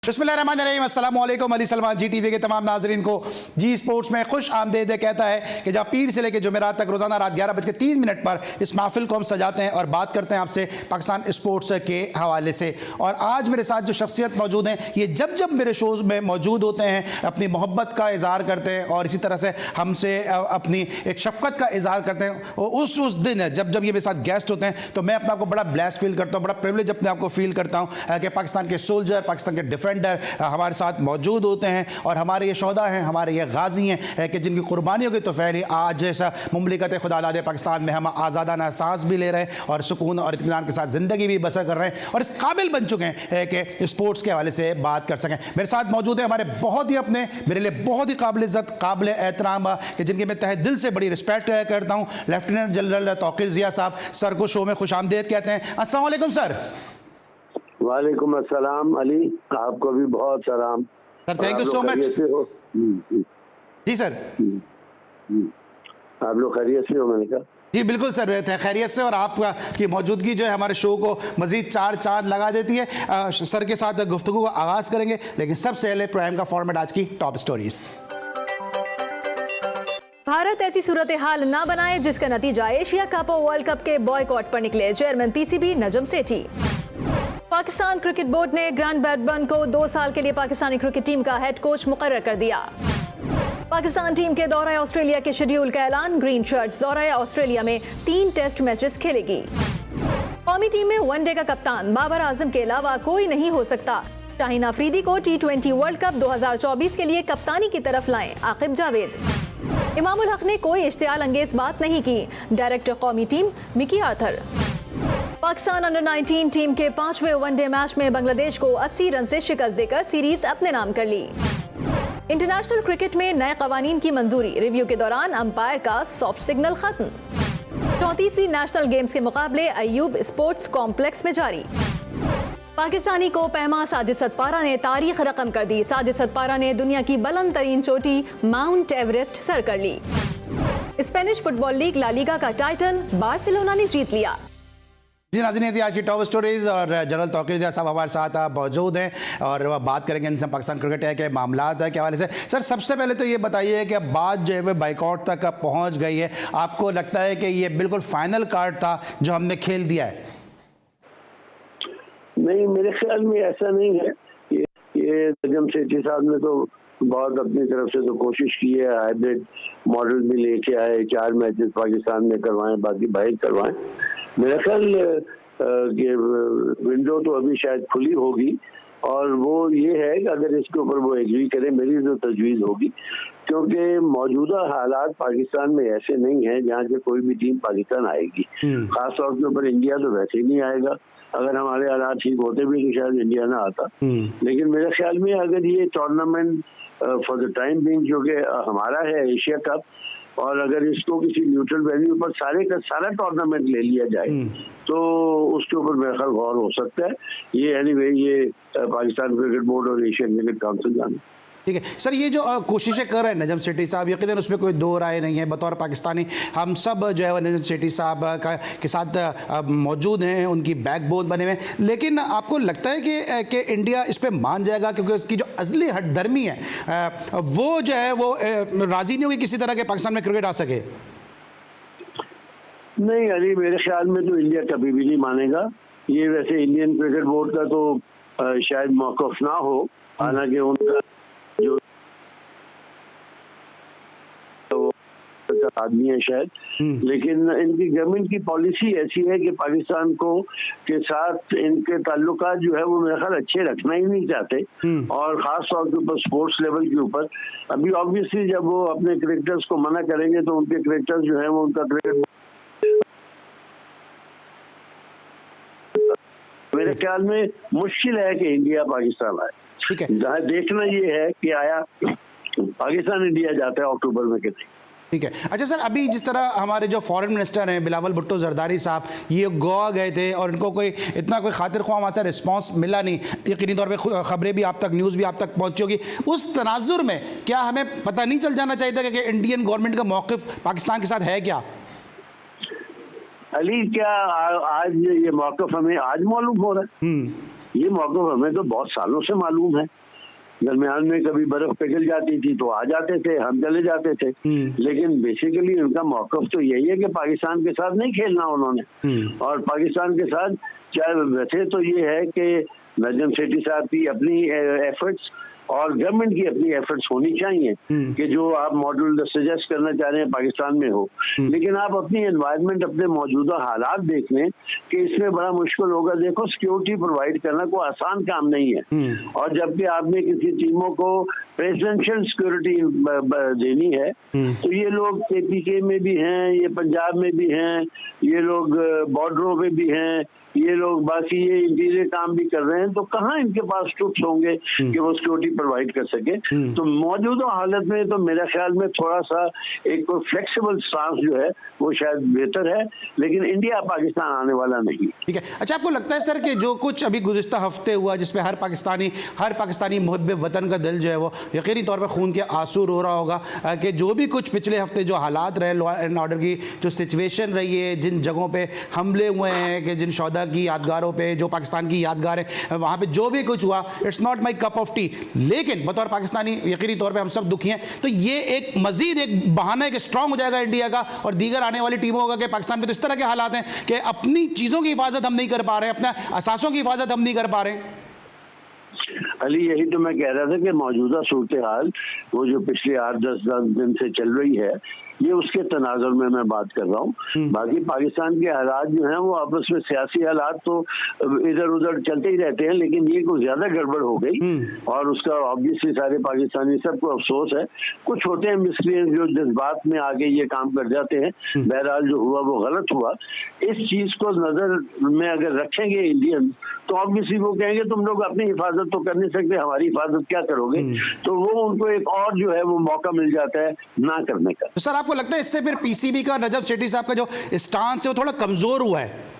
बिस्मिल्लाहिर्रहमानिर्रहीम, अस्सलाम वालेकुम। अली सलमान जी टीवी के तमाम नाजरीन को जी स्पोर्ट्स में खुश आमदीद कहता है कि जहाँ पीर से लेकर जुमेरात तक रोजाना रात 11:03 पर इस महफिल को हम सजाते हैं और बात करते हैं आपसे पाकिस्तान स्पोर्ट्स के हवाले से। और आज मेरे साथ जो शख्सियत मौजूद हैं, ये जब जब मेरे शोज़ में मौजूद होते हैं अपनी मोहब्बत का इजहार करते हैं और इसी तरह से हमसे अपनी एक शफकत का इजहार करते हैं। और उस दिन जब जब ये मेरे साथ गेस्ट होते हैं तो मैं अपने आप को बड़ा ब्लेस्ड फील करता हूँ, बड़ा प्रिविलेज अपने आप को फील करता हूँ कि पाकिस्तान के सोल्जर, पाकिस्तान के डिफेंडर हमारे साथ मौजूद होते हैं और हमारे ये शोहदा हैं, हमारे ये गाजी हैं कि जिनकी कुर्बानियों की तोफ़ैली आज जैसा मुमलिकत खुदालाद पाकिस्तान में हम आज़ादाना सांस भी ले रहे हैं और सुकून और इत्मीनान के साथ ज़िंदगी भी बसर कर रहे हैं और इस काबिल बन चुके हैं कि स्पोर्ट्स के हवाले से बात कर सकें। मेरे साथ मौजूद है हमारे बहुत ही अपने, मेरे लिए बहुत ही काबिल इज़्ज़त, काबिल एहतराम कि जिनकी मैं तहे दिल से बड़ी रिस्पेक्ट करता हूँ, लेफ्टिनेंट जनरल तौक़ीर ज़िया साहब। सर को शो में खुश आमदीद कहते हैं। अस्सलाम वालेकुम सर। वालेकुम अस्सलाम अली, आपको भी बहुत सलाम sir. Thank you so much. जी सर, आप लोग खैरियत से हो? मैंने कहा जी बिल्कुल सर, खैरियत से। और आपका की मौजूदगी जो है हमारे शो को मजीद चार चांद लगा देती है। सर के साथ गुफ्तगू का आगाज़ करेंगे, लेकिन सबसे पहले प्रोग्राम का फॉर्मेट आज की टॉप स्टोरीज। भारत ऐसी सूरत हाल ना बनाए जिसका नतीजा एशिया कप और वर्ल्ड कप के बॉयकॉट पर निकले, chairman PCB Najam Sethi. Pakistan cricket board ने ग्रांट ब्रैडबर्न को 2 साल के लिए पाकिस्तानी क्रिकेट टीम का हेड कोच मुकर्रर कर दिया। पाकिस्तान टीम के दौरा ऑस्ट्रेलिया के शेड्यूल का ऐलान, ग्रीन शर्ट्स दौरा ऑस्ट्रेलिया में 3 टेस्ट मैचेस खेलेगी। कौमी टीम में वनडे का कप्तान बाबर आजम के अलावा कोई नहीं हो सकता, शाहीन अफरीदी को T20 वर्ल्ड कप 2024 के लिए कप्तानी की तरफ लाएं, आकिब जावेद। इमामुल हक ने कोई इश्तियाल अंगेज बात नहीं की, डायरेक्टर कौमी team Mickey Arthur. Pakistan under 19 team के 5वें वनडे मैच में बांग्लादेश को 80 रन से शिकस्त देकर सीरीज अपने नाम कर ली। इंटरनेशनल क्रिकेट में नए कवानीन की मंजूरी, रिव्यू के दौरान अंपायर का सॉफ्ट सिग्नल खत्म। 34वीं नेशनल गेम्स के मुकाबले अयूब स्पोर्ट्स कॉम्प्लेक्स में जारी। पाकिस्तानी को पहमा साजिद सतपारा ने तारीख रकम कर दी, साजिद सतपारा ने दुनिया की बुलंद तरीन चोटी माउंट एवरेस्ट सर कर ली। Spanish football league La Liga का टाइटल बार्सिलोना ने जीत लिया। जी नाज़रीन, थी आज की टॉप स्टोरीज और जनरल तौक़ीर ज़िया साहब हमारे साथ मौजूद हैं और वह बात करेंगे इनसे पाकिस्तान क्रिकेट के मामलात के हवाले से। सर, सबसे पहले तो ये बताइए कि अब बात जो है वह बाइकआउट तक पहुंच गई है, आपको लगता है कि ये बिल्कुल फाइनल कार्ड था जो हमने खेल दिया है? नहीं, मेरे ख्याल में ऐसा नहीं है। ये नजम सेठी साहब ने तो बहुत अपनी तरफ से तो कोशिश की है, हाइब्रिड मॉडल भी लेके आए, 4 मैचेस पाकिस्तान में करवाएं, बाकी बाहर करवाएं। मेरा ख्याल कि विंडो तो अभी शायद खुली होगी और वो ये है कि अगर इसके ऊपर वो एग्री करे, मेरी तो तजवीज़ होगी, क्योंकि मौजूदा हालात पाकिस्तान में ऐसे नहीं हैं जहाँ से कोई भी टीम पाकिस्तान आएगी। खास तौर के ऊपर इंडिया तो वैसे ही नहीं आएगा। अगर हमारे हालात ठीक होते भी तो शायद इंडिया ना आता। लेकिन मेरे ख्याल में अगर ये tournament for the time being जो कि हमारा है एशिया कप, और अगर इसको किसी न्यूट्रल वेन्यू पर सारे का सारा टूर्नामेंट ले लिया जाए तो उसके ऊपर मेरा ख्याल गौर हो सकता है। ये एनीवे ये पाकिस्तान क्रिकेट बोर्ड और एशियन क्रिकेट काउंसिल जाने। ठीक है सर, ये जो कोशिशें कर रहे हैं नजम सेठी साहब, यकीनन उसमें कोई दो राय नहीं है। बतौर पाकिस्तानी हम सब जो है वह नजम सेठी साहब के साथ मौजूद हैं, उनकी बैकबोन बने हुए हैं। लेकिन आपको लगता है कि इंडिया इस पर मान जाएगा, क्योंकि उसकी जो असली हठधर्मी है वो जो है वो राजी नहीं होगी किसी तरह के पाकिस्तान में क्रिकेट आ सके? नहीं अली, मेरे ख्याल में तो इंडिया कभी भी नहीं मानेगा। ये वैसे इंडियन क्रिकेट बोर्ड का तो शायद मौक़िफ़ ना हो, हालांकि उनका जो आदमी है शायद, लेकिन इनकी गवर्नमेंट की पॉलिसी ऐसी है कि पाकिस्तान को के साथ इनके ताल्लुकात जो है वो मेरा ख्याल अच्छे रखना ही नहीं चाहते, और ख़ास तौर के ऊपर स्पोर्ट्स लेवल के ऊपर। अभी ऑब्वियसली जब वो अपने क्रिकेटर्स को मना करेंगे तो उनके क्रिकेटर्स जो है वो उनका क्रिकेट, मेरे ख्याल में मुश्किल है कि इंडिया पाकिस्तान आए। ठीक है, देखना ये है कि आया पाकिस्तान इंडिया जाता है अक्टूबर में कि नहीं। ठीक है। अच्छा सर, अभी जिस तरह हमारे जो फॉरेन मिनिस्टर हैं बिलावल भुट्टो जरदारी साहब, ये गोवा गए थे और इनको कोई इतना कोई खातिर ख्वाह वहाँ से रिस्पॉन्स मिला नहीं। यकीनी तौर पे खबरें भी आप तक, न्यूज़ भी आप तक पहुँची होगी। उस तनाजुर में क्या हमें पता नहीं चल जाना चाहिए था कि इंडियन गवर्नमेंट का मौक़िफ़ पाकिस्तान के साथ है क्या? अली, क्या आज ये मौक़िफ़ हमें आज मालूम हो रहा है? ये मौक़िफ़ हमें तो बहुत सालों से मालूम है। दरमियान में कभी बर्फ पिघल जाती थी तो आ जाते थे, हम चले जाते थे, लेकिन बेसिकली उनका मौक़िफ़ तो यही है कि पाकिस्तान के साथ नहीं खेलना उन्होंने। और पाकिस्तान के साथ चाहे वैसे तो ये है कि नजम सेठी साहब की अपनी एफर्ट्स और गवर्नमेंट की अपनी एफर्ट्स होनी चाहिए कि जो आप मॉडल सजेस्ट करना चाह रहे हैं पाकिस्तान में हो, लेकिन आप अपनी एनवायरनमेंट, अपने मौजूदा हालात देख लें कि इसमें बड़ा मुश्किल होगा। देखो, सिक्योरिटी प्रोवाइड करना कोई आसान काम नहीं है, और जबकि आपने किसी टीमों को प्रेसिडेंशियल सिक्योरिटी देनी है तो ये लोग KPK में भी हैं, ये पंजाब में भी हैं, ये लोग बॉर्डरों पे भी हैं, ये लोग बाकी ये इंटीरियर काम भी कर रहे हैं, तो कहाँ इनके पास ट्रुप्स होंगे कि वो सिक्योरिटी प्रोवाइड कर सके। तो मौजूदा हालत में तो मेरे ख्याल में थोड़ा सा एक फ्लेक्सिबल स्टांस जो है वो शायद बेहतर है, लेकिन इंडिया पाकिस्तान आने वाला नहीं। ठीक है। अच्छा, आपको लगता है सर कि जो कुछ अभी गुज़िश्ता हफ्ते हुआ जिसमें हर पाकिस्तानी मुहब्बे वतन का दिल जो है वो यकीनी तौर पर खून के आंसू रो रहा होगा कि जो भी कुछ पिछले हफ्ते जो हालात रहे, लॉ एंड ऑर्डर की जो सिचुएशन रही है, जिन जगहों पे हमले हुए हैं, कि जिन शौदा की यादगारों पे जो पाकिस्तान की यादगार है, वहाँ पे जो भी कुछ हुआ, it's not my cup of T, लेकिन बतौर पाकिस्तानी यकीनी तौर पे हम सब दुखी हैं। तो ये एक मजीद एक बहाना एक स्ट्रांग हो जाएगा इंडिया का और दीगर आने वाली टीमों का कि पाकिस्तान में तो इस तरह के हालात हैं कि अपनी चीज़ों की हिफाजत हम नहीं कर पा रहे हैं, अपने असासों की हिफाजत हम नहीं कर पा रहे हैं। अली, यही तो मैं कह रहा था कि मौजूदा सूरत हाल वो जो पिछले 8-10 दिन से चल रही है, ये उसके तनाजुर में मैं बात कर रहा हूँ। बाकी पाकिस्तान के हालात जो हैं वो आपस में सियासी हालात तो इधर उधर चलते ही रहते हैं, लेकिन ये कुछ ज्यादा गड़बड़ हो गई और उसका ऑब्वियसली सारे पाकिस्तानी सबको अफसोस है। कुछ होते हैं मिसक्रिएंट जो जज्बात में आके ये काम कर जाते हैं। बहरहाल जो हुआ वो गलत हुआ। इस चीज को नजर में अगर रखेंगे इंडियन तो ऑब्वियसली वो कहेंगे तुम लोग अपनी हिफाजत तो कर नहीं सकते, हमारी हिफाजत क्या करोगे। तो वो उनको एक और जो है वो मौका मिल जाता है ना करने का। तो सर, आपको लगता है इससे फिर PCB का, नजम सेठी साहब का जो स्टांस है वो थोड़ा कमजोर हुआ है?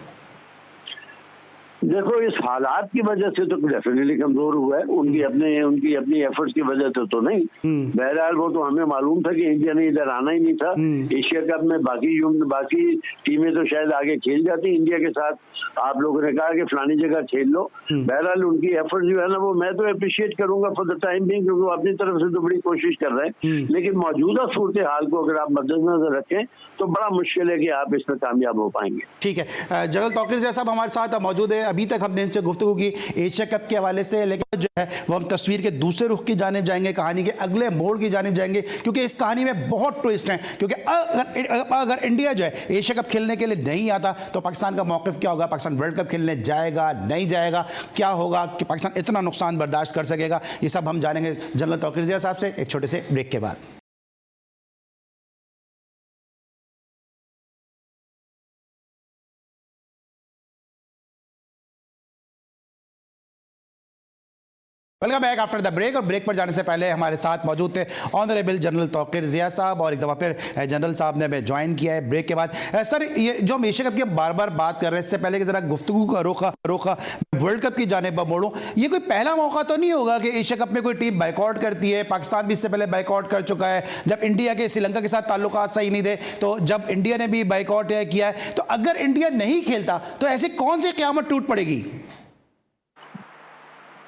देखो, इस हालात की वजह से तो डेफिनेटली कमजोर हुआ है, उनकी अपनी एफर्ट्स की वजह से तो नहीं। बहरहाल वो तो हमें मालूम था कि इंडिया ने इधर आना ही नहीं था। एशिया कप में बाकी टीमें तो शायद आगे खेल जाती इंडिया के साथ। आप लोगों ने कहा कि फलानी जगह खेल लो। बहरहाल उनकी एफर्ट जो है ना वो मैं तो अप्रिशिएट करूंगा फॉर द टाइम बिंग, क्योंकि वो अपनी तरफ से तो बड़ी कोशिश कर रहे हैं। लेकिन मौजूदा सूरत हाल को अगर आप मद्देनजर रखें तो बड़ा मुश्किल है कि आप इसमें कामयाब हो पाएंगे। ठीक है। जनरल तौकीर साहब हमारे साथ मौजूद है। अभी तक हमने इनसे गुफ्तगू की एशिया कप के हवाले से, लेकिन जो है वो हम तस्वीर के दूसरे रुख की जानिब जाएंगे, कहानी के अगले मोड़ की जानिब जाएंगे, क्योंकि इस कहानी में बहुत ट्विस्ट हैं। क्योंकि अगर इंडिया जो है एशिया कप खेलने के लिए नहीं आता तो पाकिस्तान का मौक़िफ़ क्या होगा? पाकिस्तान वर्ल्ड कप खेलने जाएगा, नहीं जाएगा, क्या होगा कि पाकिस्तान इतना नुकसान बर्दाश्त कर सकेगा? ये सब हम जानेंगे जनरल तौकीर साहब से एक छोटे से ब्रेक के बाद। Welcome back after the break. और ब्रेक पर जाने से पहले हमारे साथ मौजूद थे ऑनरेबल जनरल तौकीर ज़िया साहब, और एक दफ़ा फिर जनरल साहब ने हमें ज्वाइन किया है ब्रेक के बाद। सर, ये जो हम एशिया कप की बार बार बात कर रहे हैं, इससे पहले कि ज़रा गुफ्तगू का रोका वर्ल्ड कप की जानिब मोड़ूं, ये कोई पहला मौका तो नहीं होगा कि एशिया कप में कोई टीम बाइकआउट करती है? पाकिस्तान भी इससे पहले बाइकआउट कर चुका है, जब इंडिया के श्रीलंका के साथ ताल्लुकात सही नहीं थे, तो जब इंडिया ने भी बाइकआउट किया है। तो अगर इंडिया नहीं खेलता तो ऐसी कौन सी क़यामत टूट पड़ेगी?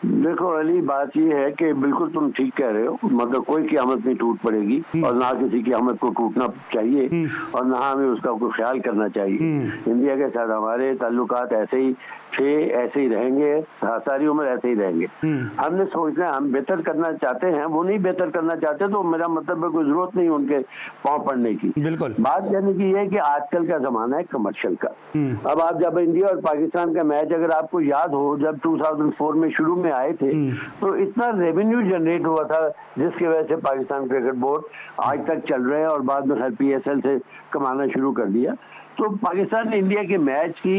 देखो अली, बात ये है कि बिल्कुल तुम ठीक कह रहे हो, मतलब कोई क़यामत नहीं टूट पड़ेगी और ना किसी क़यामत को टूटना चाहिए और ना हमें उसका कोई ख्याल करना चाहिए। इंडिया के साथ हमारे ताल्लुकात ऐसे ही थे, ऐसे ही रहेंगे, सारी उम्र ऐसे ही रहेंगे। हमने सोचना है हम बेहतर करना चाहते हैं, वो नहीं बेहतर करना चाहते तो मेरा मतलब है कोई जरूरत नहीं उनके पाँव पड़ने की। बिल्कुल। बात यानी कि ये है कि आजकल का जमाना है कमर्शियल का। अब आप जब इंडिया और पाकिस्तान का मैच अगर आपको याद हो, जब 2004 में शुरू में आए थे तो इतना रेवेन्यू जनरेट हुआ था जिसकी वजह से पाकिस्तान क्रिकेट बोर्ड आज तक चल रहे हैं और बाद में हर PSL से कमाना शुरू कर दिया। तो पाकिस्तान इंडिया के मैच की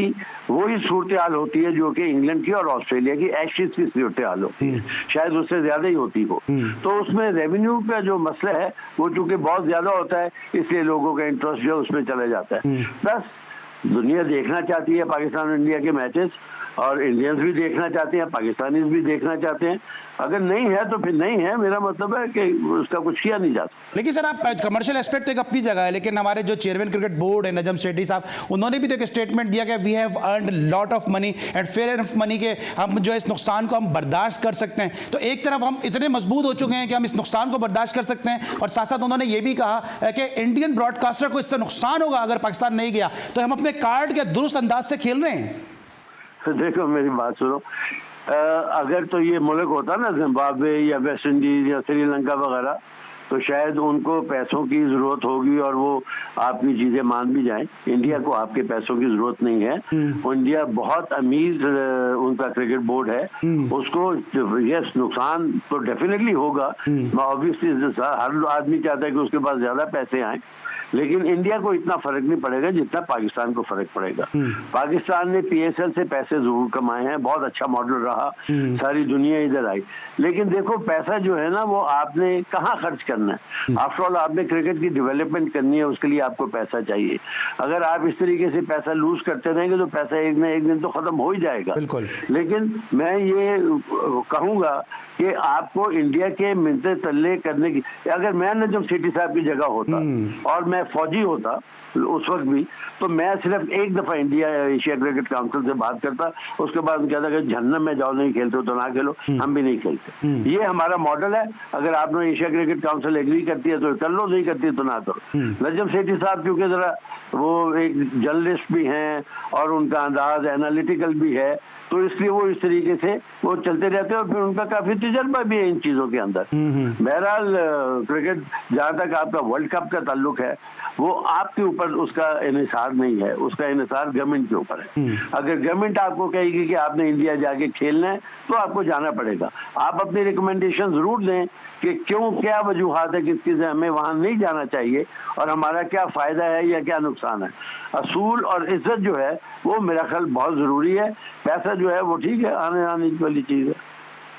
वही सूरत हाल होती है जो कि इंग्लैंड की और ऑस्ट्रेलिया की एशेज की सूरत हाल होती है, शायद उससे ज्यादा ही होती हो। तो उसमें रेवेन्यू का जो मसला है वो चूंकि बहुत ज्यादा होता है, इसलिए लोगों का इंटरेस्ट जो उसमें चला जाता है। प्लस दुनिया देखना चाहती है पाकिस्तान और इंडिया के मैचेस, और इंडियंस भी देखना चाहते हैं, पाकिस्तानीज भी देखना चाहते हैं। अगर नहीं है तो फिर नहीं है, मेरा मतलब है कि उसका कुछ किया नहीं जा सकता। लेकिन सर आप कमर्शियल एस्पेक्ट एक अपनी जगह है, लेकिन हमारे जो चेयरमैन क्रिकेट बोर्ड है नजम सेठी साहब, उन्होंने भी तो एक स्टेटमेंट दिया कि we have earned lot of money and fair enough money के हम जो इस नुकसान को हम बर्दाश्त कर सकते हैं। तो एक तरफ हम इतने मजबूत हो चुके हैं कि हम इस नुकसान को बर्दाश्त कर सकते हैं, और साथ साथ उन्होंने ये भी कहा कि इंडियन ब्रॉडकास्टर को इससे नुकसान होगा अगर पाकिस्तान नहीं गया, तो हम अपने कार्ड के दुरुस्त अंदाज से खेल रहे हैं। देखो मेरी बात सुनो, अगर तो ये मुल्क होता ना जिम्बाब्वे या वेस्ट इंडीज या श्रीलंका वगैरह, तो शायद उनको पैसों की जरूरत होगी और वो आपकी चीजें मान भी जाएं। इंडिया को आपके पैसों की जरूरत नहीं है। इंडिया बहुत अमीर उनका क्रिकेट बोर्ड है, उसको यस नुकसान तो डेफिनेटली होगा। ऑब्वियसली हर आदमी चाहता है कि उसके पास ज्यादा पैसे आए, लेकिन इंडिया को इतना फर्क नहीं पड़ेगा जितना पाकिस्तान को फर्क पड़ेगा। पाकिस्तान ने PSL से पैसे जरूर कमाए हैं, बहुत अच्छा मॉडल रहा, सारी दुनिया इधर आई। लेकिन देखो पैसा जो है ना वो आपने कहाँ खर्च करना है। आफ्टर ऑल आपने क्रिकेट की डेवलपमेंट करनी है, उसके लिए आपको पैसा चाहिए। अगर आप इस तरीके से पैसा लूज करते रहेंगे तो पैसा एक ना एक दिन तो खत्म हो ही जाएगा। लेकिन मैं ये कहूंगा कि आपको इंडिया के मिलते तल्ले करने की, अगर मैं नजम सेठी साहब की जगह होता और मैं फौजी होता उस वक्त भी, तो मैं सिर्फ एक दफा इंडिया एशिया क्रिकेट काउंसिल से बात करता, उसके बाद कहता कि जहन्नम में जाओ, नहीं खेलते हो तो ना खेलो, हम भी नहीं खेलते। ये हमारा मॉडल है। अगर आपने एशिया क्रिकेट काउंसिल एग्री करती है तो कर लो, नहीं करती है तो ना करो। नजम सेठी साहब क्योंकि जरा वो एक जर्नलिस्ट भी हैं और उनका अंदाज एनालिटिकल भी है, तो इसलिए वो इस तरीके से वो चलते रहते हैं और फिर उनका काफी तजर्बा भी है इन चीजों के अंदर। बहरहाल क्रिकेट जहाँ तक आपका वर्ल्ड कप का ताल्लुक है, वो आपके ऊपर उसका इन्हिसार नहीं है, उसका इन्हिसार गवर्नमेंट के ऊपर है। अगर गवर्नमेंट आपको कहेगी कि आपने इंडिया जाके खेलना है तो आपको जाना पड़ेगा। आप अपनी रिकमेंडेशन जरूर दें कि क्यों, क्या वजूहात है किसकी से हमें वहां नहीं जाना चाहिए और हमारा क्या फायदा है या क्या नुकसान है। असूल और इज्जत जो है वो मेरा ख्याल बहुत जरूरी है। पैसा जो है वो ठीक है, आने वाली चीज है।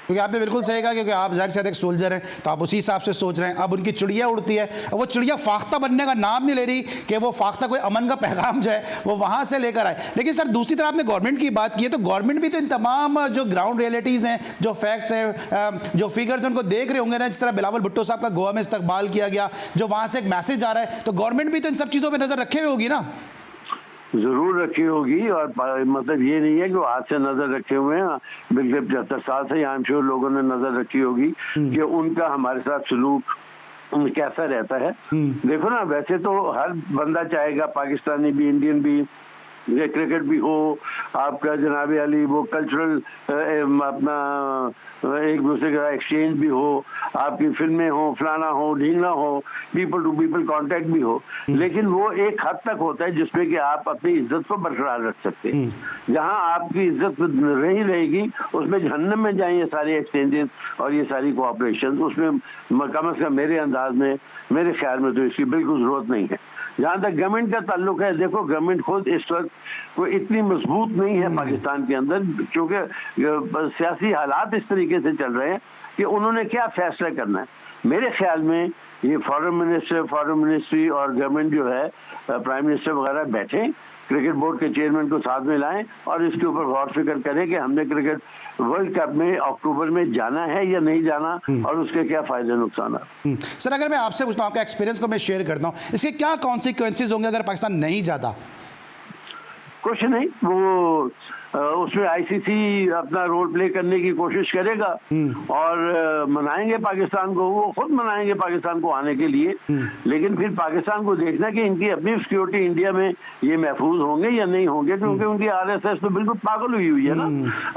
क्योंकि आपने बिल्कुल सही कहा, क्योंकि आप ज़ाहिर से एक सोल्जर हैं तो आप उसी हिसाब से सोच रहे हैं। अब उनकी चिड़िया उड़ती है, वो चिड़िया फाख्ता बनने का नाम नहीं ले रही कि वो फाख्ता कोई अमन का पैगाम जो है वो वहाँ से लेकर आए। लेकिन सर दूसरी तरफ आपने गवर्नमेंट की बात की है, तो गवर्नमेंट भी तो इन तमाम जो ग्राउंड रियलिटीज़ हैं, जो फैक्ट्स हैं, जो फिगर्स हैं, उनको देख रहे होंगे ना। जिस तरह बिलावल भुट्टो साहब का गोवा में इस्तकबाल किया गया, जो वहाँ से एक मैसेज आ रहा है, तो गवर्नमेंट भी तो इन सब चीज़ों पर नज़र रखे हुए होगी ना। जरूर रखी होगी, और मतलब ये नहीं है कि वो हाथ से नजर रखे हुए हैं। बिल्कुल 75 साल से आई एम श्योर लोगों ने नजर रखी होगी कि उनका हमारे साथ सलूक कैसा रहता है। देखो ना, वैसे तो हर बंदा चाहेगा, पाकिस्तानी भी, इंडियन भी, ये क्रिकेट भी हो, आपका जनाब अली वो कल्चरल अपना एक दूसरे का एक्सचेंज भी हो, आपकी फिल्में हो, फलाना हो, ढींगना हो, पीपल टू पीपल कांटेक्ट भी हो। लेकिन वो एक हद तक होता है जिसमें कि आप अपनी इज्जत को बरकरार रख सकते हैं। जहां आपकी इज्जत नहीं रहेगी उसमें जहन्नम में जाए ये सारे एक्सचेंजेस और ये सारी कोऑपरेशन। उसमें कम से कम मेरे अंदाज में, मेरे ख्याल में तो इसकी बिल्कुल जरूरत नहीं है। जहाँ तक गवर्नमेंट का ताल्लुक है, देखो गवर्नमेंट खुद इस वक्त कोई इतनी मजबूत नहीं है पाकिस्तान के अंदर, क्योंकि सियासी हालात इस तरीके से चल रहे हैं कि उन्होंने क्या फैसला करना है। मेरे ख्याल में ये फॉरेन मिनिस्ट्री और गवर्नमेंट जो है, प्राइम मिनिस्टर वगैरह बैठे, क्रिकेट बोर्ड के चेयरमैन को साथ में लाएं और इसके ऊपर गौर फिक्र करें कि हमने क्रिकेट वर्ल्ड कप में अक्टूबर में जाना है या नहीं जाना और उसके क्या फायदे नुकसान है। सर अगर मैं आपसे पूछता हूँ, आपका एक्सपीरियंस को मैं शेयर करता हूँ, इसके क्या कॉन्सिक्वेंसेज होंगे अगर पाकिस्तान नहीं जाता? कुछ नहीं, वो उसमें ICC अपना रोल प्ले करने की कोशिश करेगा और मनाएंगे पाकिस्तान को, वो खुद मनाएंगे पाकिस्तान को आने के लिए। लेकिन फिर पाकिस्तान को देखना कि इनकी अपनी सिक्योरिटी इंडिया में ये महफूज होंगे या नहीं होंगे, क्योंकि उनकी RSS तो बिल्कुल पागल हुई है ना।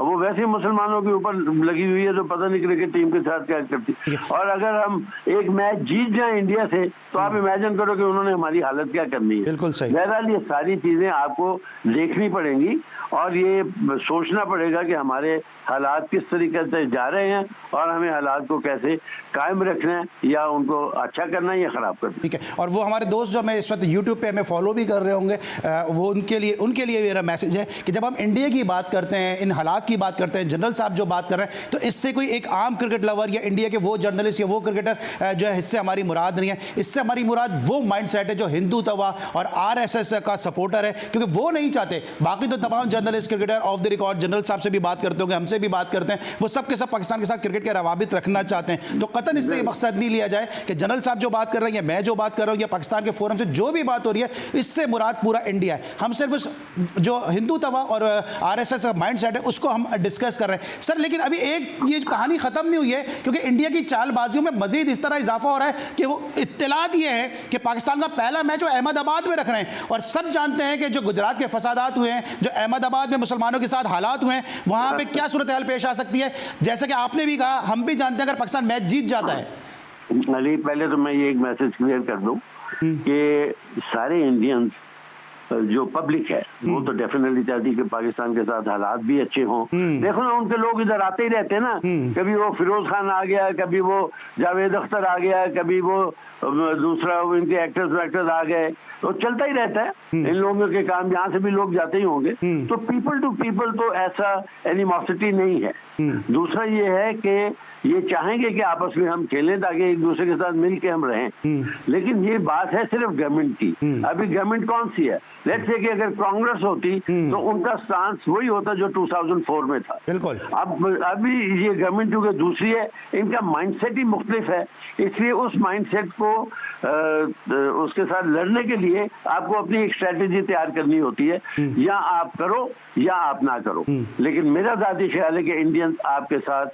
वो वैसे मुसलमानों के ऊपर लगी हुई है, तो पता नहीं क्रिकेट टीम के साथ क्या करती। और अगर हम एक मैच जीत जाए इंडिया से तो आप इमेजिन करो कि उन्होंने हमारी हालत क्या करनी है। बिल्कुल सही। बहरहाल ये सारी चीजें आपको देखनी पड़ेंगी और ये सोचना पड़ेगा कि हमारे हालात किस तरीके से जा रहे हैं और हमें हालात को कैसे कायम रखना है, या उनको अच्छा करना है या खराब करना है। ठीक है। और वो हमारे दोस्त जो हमें इस वक्त यूट्यूब पे हमें फॉलो भी कर रहे होंगे, वो उनके लिए मेरा मैसेज है कि जब हम इंडिया की बात करते हैं, इन हालात की बात करते हैं, जनरल साहब जो बात कर रहे हैं, तो इससे कोई एक आम क्रिकेट लवर या इंडिया के वो जर्नलिस्ट या वो क्रिकेटर जो है, इससे हमारी मुराद नहीं है। इससे हमारी मुराद वो माइंड सेट है जो हिंदुत्व और RSS का सपोर्टर है, क्योंकि वो नहीं चाहते, बाकी तो तमाम journalist cricketer air of the record general साहब से भी बात करते होंगे, हमसे भी बात करते हैं, वो सब के सब पाकिस्तान के साथ क्रिकेट के रवाबित रखना चाहते हैं। तो कतन इससे ये मकसद नहीं लिया जाए कि जनरल साहब जो बात कर रहे हैं या मैं जो बात कर रहा हूँ या पाकिस्तान के फोरम से जो भी बात हो रही है, इससे मुराद पूरा इंडिया है। हम सिर्फ उस जो हिंदुत्व और आरएसएस का माइंड सेट है उसको हम डिस्कस कर रहे हैं सर। लेकिन अभी एक ये कहानी खत्म नहीं हुई है, क्योंकि इंडिया की चालबाजियों में मजीद इस तरह इजाफा हो रहा है कि वो इत्तलात ये है कि पाकिस्तान का पहला मैच वो अहमदाबाद में रख रहे हैं। और सब जानते हैं कि जो गुजरात के फसादात हुए हैं, जो अहमदाबाद में मुसलमानों के साथ हालात हुए हैं, वहां पे क्या सूरत हाल पेश आ सकती है। जैसे कि आपने भी कहा, हम भी जानते हैं अगर पाकिस्तान मैच जीत जाता है। अली, पहले तो मैं ये एक मैसेज क्लियर कर दूं कि सारे इंडियंस जो पब्लिक है वो तो डेफिनेटली चाहती है कि पाकिस्तान के साथ हालात भी अच्छे हों। देखो ना, उनके लोग इधर आते ही रहते हैं ना, कभी वो फिरोज खान आ गया, कभी वो जावेद अख्तर आ गया, कभी वो दूसरा इनके एक्टर्स आ गए, तो चलता ही रहता है इन लोगों के काम। यहाँ से भी लोग जाते ही होंगे, तो पीपल टू पीपल तो ऐसा एनिमोसिटी नहीं है। दूसरा ये है कि ये चाहेंगे कि आपस में हम खेलें ताकि एक दूसरे के साथ मिल के हम रहें, लेकिन ये बात है सिर्फ गवर्नमेंट की। अभी गवर्नमेंट कौन सी है? लेट्स से कि अगर कांग्रेस होती तो उनका स्टांस वही होता जो 2004 में था। बिल्कुल। अब अभी ये गवर्नमेंट जो कि दूसरी है, इनका माइंडसेट ही मुख्तलिफ है, इसलिए उस माइंडसेट को उसके साथ लड़ने के लिए आपको अपनी एक स्ट्रेटेजी तैयार करनी होती है, या आप करो या आप ना करो। लेकिन मेरा ज़ाती ख्याल है कि इंडियंस आपके साथ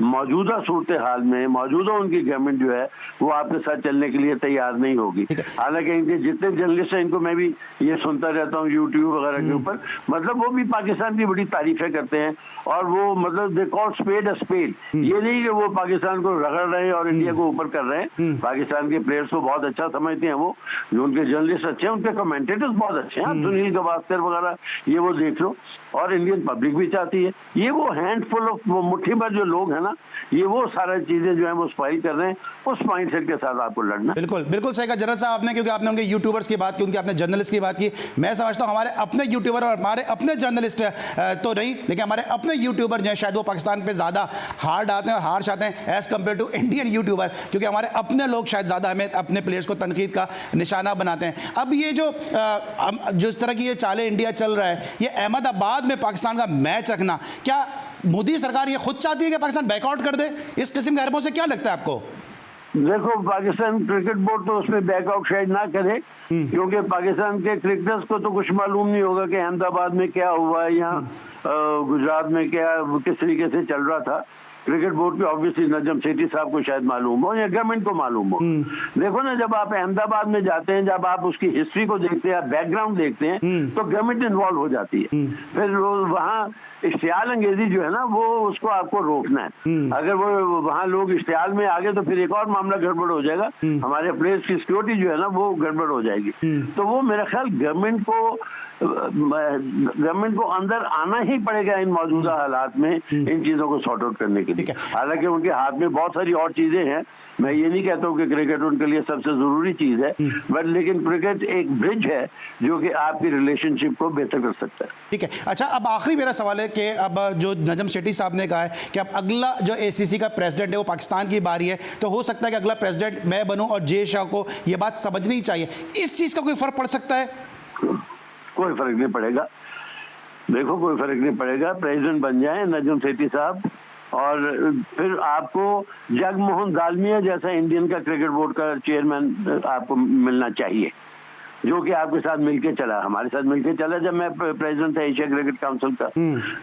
मौजूदा सूरत हाल में, मौजूदा उनकी गवर्नमेंट जो है वो आपके साथ चलने के लिए तैयार नहीं होगी। हालांकि इनके जितने जर्नलिस्ट हैं, इनको मैं भी ये सुनता रहता हूँ यूट्यूब वगैरह के ऊपर, मतलब वो भी पाकिस्तान की बड़ी तारीफें करते हैं, और वो मतलब they call spade a spade. ये नहीं कि वो पाकिस्तान को रगड़ रहे हैं और इंडिया को ऊपर कर रहे हैं। पाकिस्तान के प्लेयर्स को बहुत अच्छा समझते हैं वो, जो उनके जर्नलिस्ट अच्छे हैं, उनके कमेंटेटर्स बहुत अच्छे हैं, सुनील गावस्कर वगैरह ये वो देख लो, और इंडियन पब्लिक भी चाहती है। ये वो हैंडफुल ऑफ वो मुट्ठी भर जो लोग हैं ना, ये वो सारी चीजें जो है वो स्पाइल कर रहे हैं, उस माइंडसेट के साथ आपको लड़ना। बिल्कुल बिल्कुल सही कहा जनरल साहब आपने, क्योंकि आपने उनके यूट्यूबर्स की बात की, उनके आपने जर्नलिस्ट की बात की। मैं समझता हूँ हमारे अपने यूट्यूबर और हमारे अपने जर्नलिस्ट तो नहीं, लेकिन हमारे अपने यूट्यूबर जो है शायद वो पाकिस्तान पे ज़्यादा हार्ड आते हैं और हार्श आते हैं as compare to Indian YouTuber, क्योंकि हमारे अपने लोग शायद ज़्यादा हमें अपने प्लेयर्स को तनकीद का निशाना बनाते हैं। अब ये जो इस तरह की ये चाले इंडिया चल रहा है, ये अहमदाबाद में पाकिस्तान का मैच रखना, क्या मोदी सरकार ये खुद चाहती है कि पाकिस्तान बैकआउट कर दे? इस किस्म के हरबों से क्या लगता है आपको? देखो, पाकिस्तान क्रिकेट बोर्ड तो उसमें बैकआउट शायद ना करे, क्योंकि पाकिस्तान के क्रिकेटर्स को तो कुछ मालूम नहीं होगा कि अहमदाबाद में क्या हुआ, यहाँ गुजरात में क्या किस तरीके से चल रहा था। क्रिकेट बोर्ड के ऑब्वियसली नजम सेठी साहब को शायद मालूम हो या गवर्नमेंट को मालूम हो। देखो ना, जब आप अहमदाबाद में जाते हैं, जब आप उसकी हिस्ट्री को देखते हैं, बैकग्राउंड देखते हैं, तो गवर्नमेंट इन्वॉल्व हो जाती है। फिर वहाँ इश्तियाल अंगेजी जो है ना, वो उसको आपको रोकना है। अगर वो वहाँ लोग इश्तियाल में आ गए तो फिर एक और मामला गड़बड़ हो जाएगा, हमारे प्लेस की सिक्योरिटी जो है ना वो गड़बड़ हो जाएगी। तो वो मेरा ख्याल गवर्नमेंट को अंदर आना ही पड़ेगा इन मौजूदा हालात में, इन चीजों को सॉर्ट आउट करने के लिए। हालांकि उनके हाथ में बहुत सारी और चीजें हैं, मैं ये नहीं कहता हूँ कि क्रिकेट उनके लिए सबसे जरूरी चीज है, बट लेकिन क्रिकेट एक ब्रिज है जो कि आपकी रिलेशनशिप को बेहतर कर सकता है। ठीक है, अच्छा, अब आखिरी मेरा सवाल है कि अब जो नजम सेठी साहब ने कहा है कि अब अगला जो एसीसी का प्रेसिडेंट है वो पाकिस्तान की बारी है, तो हो सकता है कि अगला प्रेसिडेंट मैं बनूं, और जे शाह को ये बात समझनी चाहिए। इस चीज का कोई फर्क पड़ सकता है? कोई फर्क नहीं पड़ेगा। देखो, कोई फर्क नहीं पड़ेगा, प्रेसिडेंट बन जाए नजम सेठी साहब, और फिर आपको जगमोहन दालमिया जैसा इंडियन का क्रिकेट बोर्ड का चेयरमैन आपको मिलना चाहिए, जो कि आपके साथ मिलके चला, हमारे साथ मिलके चला जब मैं प्रेसिडेंट था एशिया क्रिकेट काउंसिल का।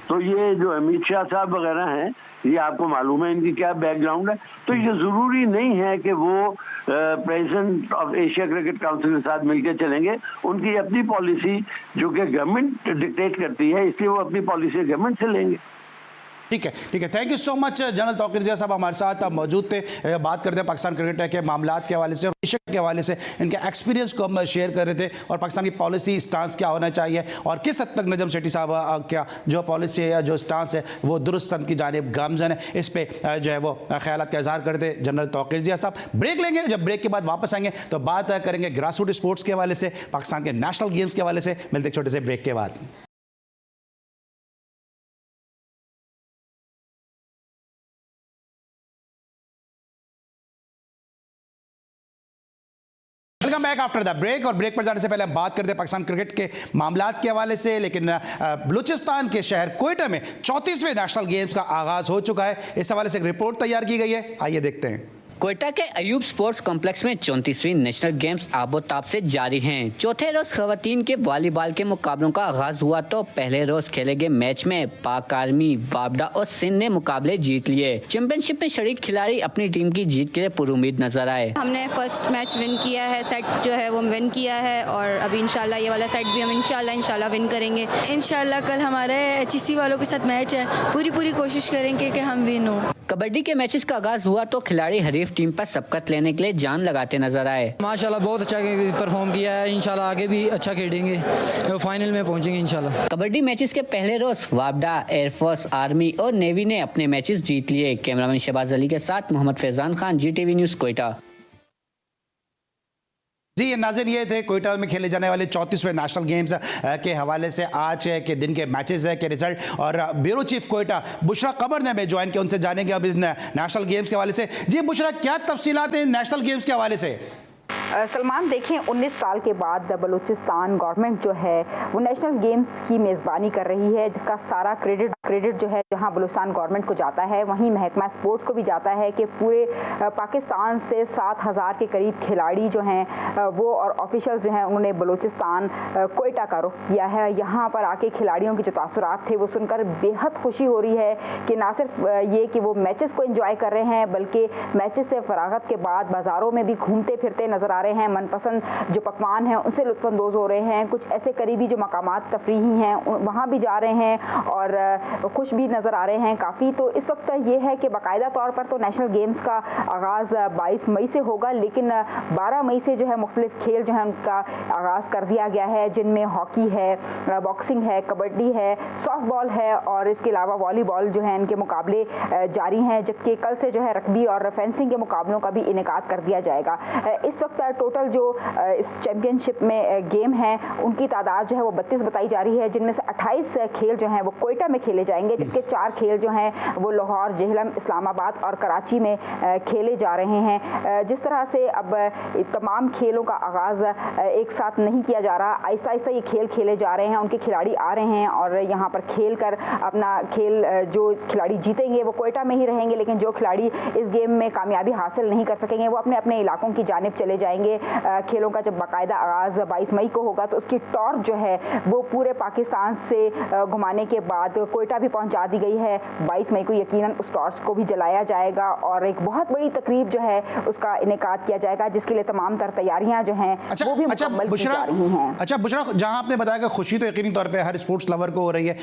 तो ये जो अमित शाह साहब वगैरह हैं, ये आपको मालूम है इनकी क्या बैकग्राउंड है। तो ये जरूरी नहीं है कि वो president of Asia cricket council के साथ मिलकर चलेंगे। उनकी अपनी पॉलिसी जो कि गवर्नमेंट डिक्टेट करती है, इसलिए वो अपनी पॉलिसी गवर्नमेंट से लेंगे। ठीक है, ठीक है, thank you so much general Tauqeer Zia Sahab हमारे साथ अब मौजूद थे। बात करते हैं पाकिस्तान क्रिकेट के मामलात के हवाले से और एशिया के हवाले से, इनके एक्सपीरियंस को हम शेयर कर रहे थे, और पाकिस्तान की पॉलिसी स्टांस क्या होना चाहिए और किस हद तक नजम सेठी साहब क्या जो पॉलिसी है, जो स्टांस है वो दुरुस्त की जानिब गामजन है, इस पर जो है वो ख्यालात का इजहार करते जनरल तौकीर जिया साहब। ब्रेक लेंगे, जब ब्रेक के बाद वापस आएंगे तो बात करेंगे ग्रास रूट स्पोर्ट्स के हवाले से, पाकिस्तान के नेशनल गेम्स के हवाले से। मिलते एक छोटे से ब्रेक के बाद। Welcome back after the break. और ब्रेक पर जाने से पहले हम बात करते हैं पाकिस्तान क्रिकेट के मामलात के हवाले से। लेकिन बलूचिस्तान के शहर क्वेटा में 34वें नेशनल गेम्स का आगाज हो चुका है। इस हवाले से एक रिपोर्ट तैयार की गई है, आइए देखते हैं। क्वेटा के अयूब स्पोर्ट्स कॉम्प्लेक्स में 34वीं नेशनल गेम्स आबोताब से जारी हैं। चौथे रोज खवातीन के वॉलीबॉल के मुकाबलों का आगाज हुआ तो पहले रोज खेले गए मैच में पाक आर्मी, वापडा और सिंध ने मुकाबले जीत लिए। चैंपियनशिप में शरीक खिलाड़ी अपनी टीम की जीत के लिए पुरुमीद नजर आए। हमने फर्स्ट मैच विन किया है, सेट जो है वो विन किया है और अभी इंशाल्लाह ये वाला सेट भी हम इंशाल्लाह विन करेंगे। इंशाल्लाह कल हमारे HEC वालों के साथ मैच है, पूरी कोशिश करेंगे कि हम विन हो। कबड्डी के मैचेस का आगाज हुआ तो खिलाड़ी हरीफ टीम पर सबकत लेने के लिए जान लगाते नजर आए। माशाल्लाह बहुत अच्छा परफॉर्म किया है, इंशाल्लाह आगे भी अच्छा खेलेंगे, फाइनल में पहुंचेंगे इंशाल्लाह। कबड्डी मैचेस के पहले रोज वापडा, एयरफोर्स, आर्मी और नेवी ने अपने मैचेस जीत लिए। कैमरामैन शहबाज अली के साथ मोहम्मद फैजान खान, GTV न्यूज़ क्वेटा। जी नाज़रीन, ये थे क्वेटा में खेले जाने वाले 34वें नेशनल गेम्स के हवाले से आज के दिन के मैचेस के रिजल्ट। और ब्यूरो चीफ क्वेटा बुशरा कमर ने हमें ज्वाइन किया, उनसे जानेंगे अब इस नेशनल गेम्स के हवाले से। जी बुशरा, क्या तफसीलात हैं नेशनल गेम्स के हवाले से? सलमान, देखें 19 साल के बाद बलूचिस्तान गवर्नमेंट जो है वो नेशनल गेम्स की मेज़बानी कर रही है, जिसका सारा क्रेडिट जो है जहां बलूचिस्तान गवर्नमेंट को जाता है वहीं महकमा स्पोर्ट्स को भी जाता है कि पूरे पाकिस्तान से 7000 के करीब खिलाड़ी जो हैं वो और ऑफिशियल्स जो हैं उन्होंने बलूचिस्तान क्वेटा का रुख किया है। यहाँ पर आके खिलाड़ियों के जो तासुरात थे वो सुनकर बेहद खुशी हो रही है कि ना सिर्फ ये कि वो मैचेस को एंजॉय कर रहे हैं बल्कि मैचेस से फरागत के बाद बाज़ारों में भी घूमते फिरते नजर आ रहे हैं, मनपसंद जो पकवान हैं उनसे लुत्फानंदोज हो रहे हैं। कुछ ऐसे करीबी जो मकामात तफरीही हैं वहाँ भी जा रहे हैं और खुश भी नज़र आ रहे हैं काफ़ी। तो इस वक्त ये है कि बाकायदा तौर पर तो नेशनल गेम्स का आगाज़ 22 मई से होगा, लेकिन 12 मई से जो है मुख्तलिफ खेल जो है उनका आगाज़ कर दिया गया है, जिनमें हॉकी है, बॉक्सिंग है, कबड्डी है, सॉफ्ट बॉल है और इसके अलावा वॉलीबॉल जो है इनके मुकाबले जारी हैं। जबकि कल से जो है रग्बी और फेंसिंग के मुकाबलों का भी इनेकाद कर दिया जाएगा। इस वक्त टोटल जो इस चैंपियनशिप में गेम है उनकी तादाद जो है वो 32 बताई जा रही है, जिनमें से 28 खेल जो हैं वो क्वेटा में खेले जाएंगे, जबकि 4 खेल जो हैं वो लाहौर, जेहलम, इस्लामाबाद और कराची में खेले जा रहे हैं। जिस तरह से अब तमाम खेलों का आगाज़ एक साथ नहीं किया जा रहा, आहिस्ता आहिस्ता ये खेल खेले जा रहे हैं, उनके खिलाड़ी आ रहे हैं और यहाँ पर खेल कर अपना खेल जो खिलाड़ी जीतेंगे वो क्वेटा में ही रहेंगे, लेकिन जो खिलाड़ी इस गेम में कामयाबी हासिल नहीं कर सकेंगे वो अपने अपने इलाकों की जानिब चले जाएंगे। खेलों का जब बाकायदा आगाज़ 22 मई को होगा तो उसकी टॉर्च जो है वो पूरे पाकिस्तान से घुमाने के बाद क्वेटा भी पहुंचा दी गई है। 22 मई को यकीनन उस टॉर्च को भी जलाया जाएगा और एक बहुत बड़ी तकरीब जो है उसका इनेकाद किया जाएगा, जिसके लिए तमाम तर तैयारियां जो हैं वो भी मुकम्मल की जा रही हैं। अच्छा बुशरा, जहां आपने बताया कि खुशी तो यकीनी तौर पे हर स्पोर्ट्स लवर को हो रही है,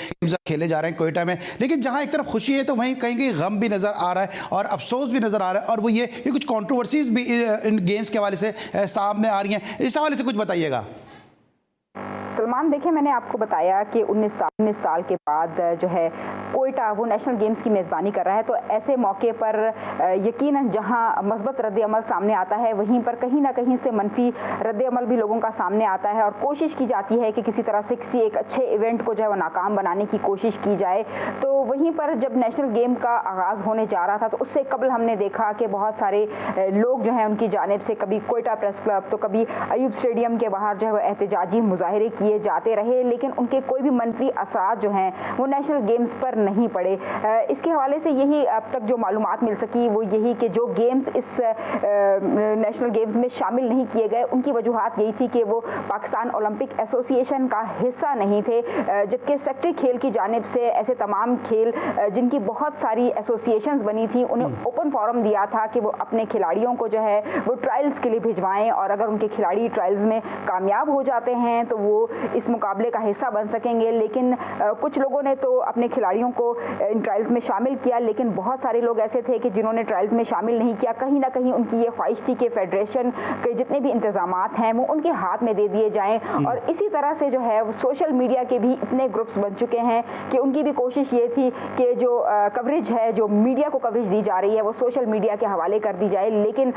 खेले जा रहे हैं क्वेटा में, लेकिन जहां एक तरफ खुशी है तो वहीं कहीं कहीं गम भी नजर आ रहा है और अफसोस भी नजर आ रहा है, और वो ये कुछ कंट्रोवर्सीज भी इन गेम्स के हवाले से सामने आ रही हैं। इस हवाले से कुछ बताइएगा। सलमान, देखिए मैंने आपको बताया कि 19 साल के बाद जो है क्वेटा वो नेशनल गेम्स की मेज़बानी कर रहा है, तो ऐसे मौके पर यकीनन जहां मस्बत रद्द-ए-अमल सामने आता है वहीं पर कहीं ना कहीं से मनफी रद्द-ए-अमल भी लोगों का सामने आता है और कोशिश की जाती है कि किसी तरह से किसी एक अच्छे इवेंट को जो है वो नाकाम बनाने की कोशिश की जाए। तो वहीं पर जब नेशनल गेम का आगाज़ होने जा रहा था तो उससे कबल हमने देखा कि बहुत सारे लोग जो हैं उनकी जानिब से कभी क्वेटा प्रेस क्लब तो कभी अयूब स्टेडियम के बाहर जो है वो एहतजाजी मुजाहरे किए जाते रहे, लेकिन उनके कोई भी मनफी असरात जो हैं वो नेशनल गेम्स पर नहीं पड़े। इसके हवाले से यही अब तक जो मालूमात मिल सकी वो यही कि जो गेम्स इस नेशनल गेम्स में शामिल नहीं किए गए उनकी वजूहात यही थी कि वो पाकिस्तान ओलंपिक एसोसिएशन का हिस्सा नहीं थे, जबकि सेक्रेटरी खेल की जानिब से ऐसे तमाम खेल जिनकी बहुत सारी एसोसिएशंस बनी थी उन्हें ओपन फोरम दिया था कि वो अपने खिलाड़ियों को जो है वो ट्रायल्स के लिए भिजवाएं और अगर उनके खिलाड़ी ट्रायल्स में कामयाब हो जाते हैं तो वो इस मुकाबले का हिस्सा बन सकेंगे। लेकिन कुछ लोगों ने तो अपने खिलाड़ियों को इन ट्रायल्स में शामिल किया, लेकिन बहुत सारे लोग ऐसे थे कि जिन्होंने ट्रायल्स में शामिल नहीं किया। कहीं ना कहीं उनकी ये ख्वाहिश थी कि फेडरेशन के जितने भी इंतजामात हैं वो उनके हाथ में दे दिए जाएं और इसी तरह से जो है सोशल मीडिया के भी इतने ग्रुप्स बन चुके हैं कि उनकी भी कोशिश ये थी कि जो कवरेज है, जो मीडिया को कवरेज दी जा रही है वो सोशल मीडिया के हवाले कर दी जाए। लेकिन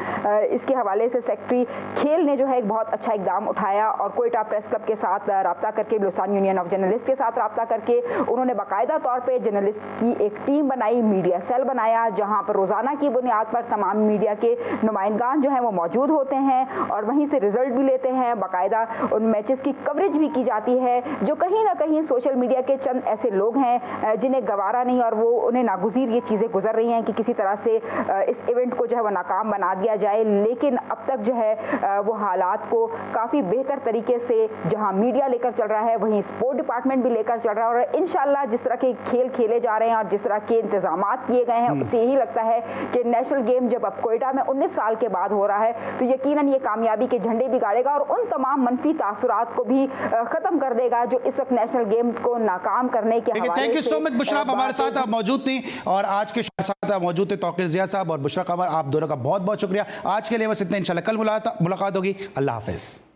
इसके हवाले से सेक्रेटरी खेल ने जो है एक बहुत अच्छा इकदाम उठाया और क्वेटा प्रेस क्लब के साथ रब्ता करके, बलूचिस्तान यूनियन ऑफ जर्नलिस्ट के साथ रब्ता करके उन्होंने बाकायदा तौर पे जर्नलिस्ट की एक टीम बनाई, मीडिया सेल बनाया, जहां पर रोजाना की बुनियाद पर तमाम मीडिया के नुमाइंदगान जो हैं वो मौजूद होते हैं और वहीं से रिजल्ट भी लेते हैं। बाकायदा उन मैचेस की कवरेज भी की जाती है, जो कहीं ना कहीं सोशल मीडिया के चंद ऐसे लोग हैं जिन्हें गवारा नहीं और वो उन्हें नागुज़ीर ये चीज़ें गुजर रही हैं कि किसी तरह से इस इवेंट को जो है वो नाकाम बना दिया जाए। लेकिन अब तक जो है वो हालात को काफ़ी बेहतर तरीके से जहां मीडिया लेकर चल रहा है, वहीं स्पोर्ट डिपार्टमेंट भी लेकर चल रहा है और इंशाल्लाह जिस तरह के खेल खेले जा रहे हैं और जिस तरह के इंतजामात किए गए हैं, उससे यही लगता है कि नेशनल गेम जब अब कोयटा में 19 साल के बाद हो रहा है तो यकीनन ये कामयाबी के झंडे भी गाड़ेगा और उन तमाम मनफी तासुरात को भी खत्म कर देगा जो इस वक्त नेशनल गेम को नाकाम करने के हवाले से। Thank you so much Bushra, आप हमारे साथ मौजूद थी और आज के साथ मौजूद थे तौकीर ज़िया साहब और बुशरा कमर। आप दोनों का बहुत बहुत शुक्रिया। आज के लिए बस इतना, इंशाल्लाह कल मुलाकात होगी। अल्लाह हाफिज़।